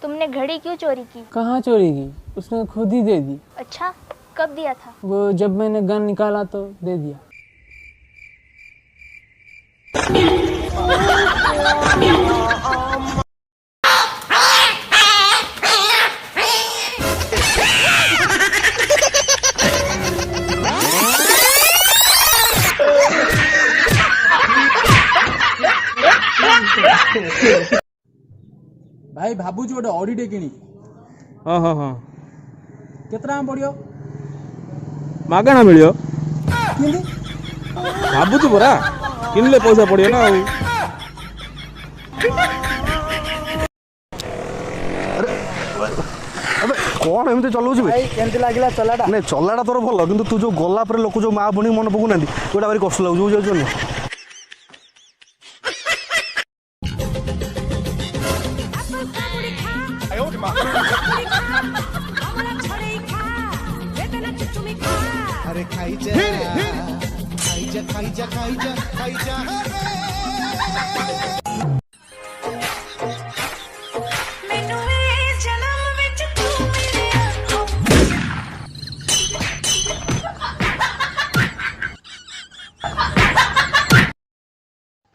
तुमने घड़ी क्यों चोरी की? कहाँ चोरी की, उसने खुद ही दे दी। अच्छा, कब दिया था? वो जब मैंने गन निकाला तो दे दिया। भाई भाबुची गोटे ऑडिटे किणी। हाँ हाँ हाँ केतना पड़ियो? मागଣା मिलियो किंदी भाबुछु परा किनले पैसा पड़ियो ना ଆଉ। कौन एमती चलाउछु भाई केमती लागिला चलाटा? नहीं चलाटा तोर भल किंतु तू जो गला पर लोक जो माँ भणी मन पकु नांदी गोटा भारी कष्ट लागु जो जो अरे खाइजा खाइजा खाइजा खाइजा खाइजा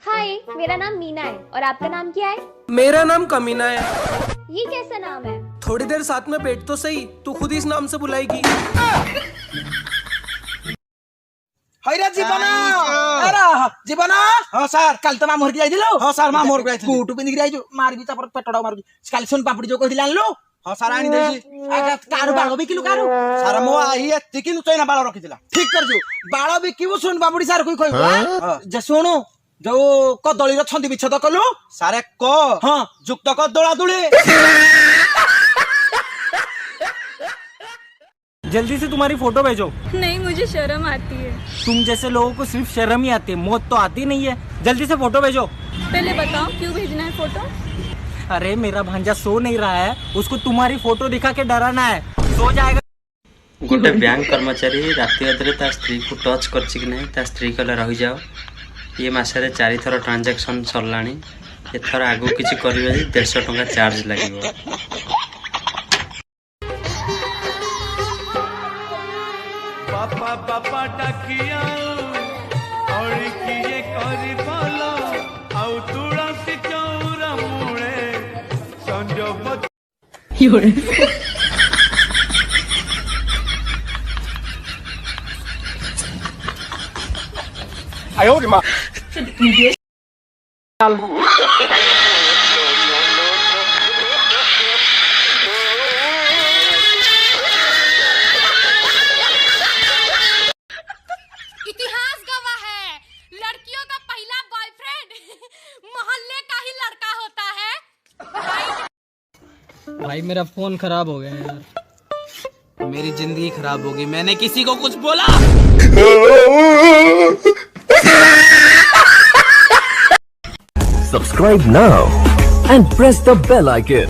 हाय, मेरा नाम मीना है और आपका नाम क्या है? मेरा नाम कमीना है। ये कैसा नाम है? थोड़ी देर साथ में बैठ तो सही, तू खुद इस नाम से बुलाएगी। हैरा जीवना अरे जीवना हां सर कल तो मामूर की जाइदिलो। हां सर मामूर को बूट पिंदी जाइजो मारबी तापर पेटडा मारबी कल सुन पापड़ी जो कहिला आनलो। हां सर आनी देसी आगा कार बाळ बिकिलु कार सर मो आई एत्ती किनु चैना बाळ रखिदिला ठीक करजो बाळ बिकिबु सुन पापड़ी सर कोई कहबो जे सुनु जो कदली रो छंदी बिछद कलु सारे क हां जुक्त क दोळा दुळे। जल्दी से तुम्हारी फोटो भेजो। नहीं, मुझे शर्म आती है। तुम जैसे लोगों को सिर्फ शर्म ही आती है, मौत तो आती नहीं है। जल्दी से फोटो भेजो। पहले बताओ क्यों भेजना है फोटो? अरे मेरा भांजा सो नहीं रहा है, उसको तुम्हारी फोटो दिखा के डराना है, सो जाएगा। गोटे बैंक कर्मचारी राति अधरे ता स्त्री को टच करछि कि नहीं ता स्त्री कहले रही जाओ ये मासरे 4 थर ट्रांजैक्शन सरलानी एथर आगु किछि करिवे 150 टका चार्ज लागिवो। बापा बापा डाकिया और किए करी बोलो आउ तुलसी चौरा मुळे संजोग आयो रे मां इतिहास गवाह है, लड़कियों का पहला बॉयफ्रेंड मोहल्ले का ही लड़का होता है। भाई मेरा फोन खराब हो गया यार। मेरी जिंदगी खराब होगी, मैंने किसी को कुछ बोला? Subscribe now and press the bell icon.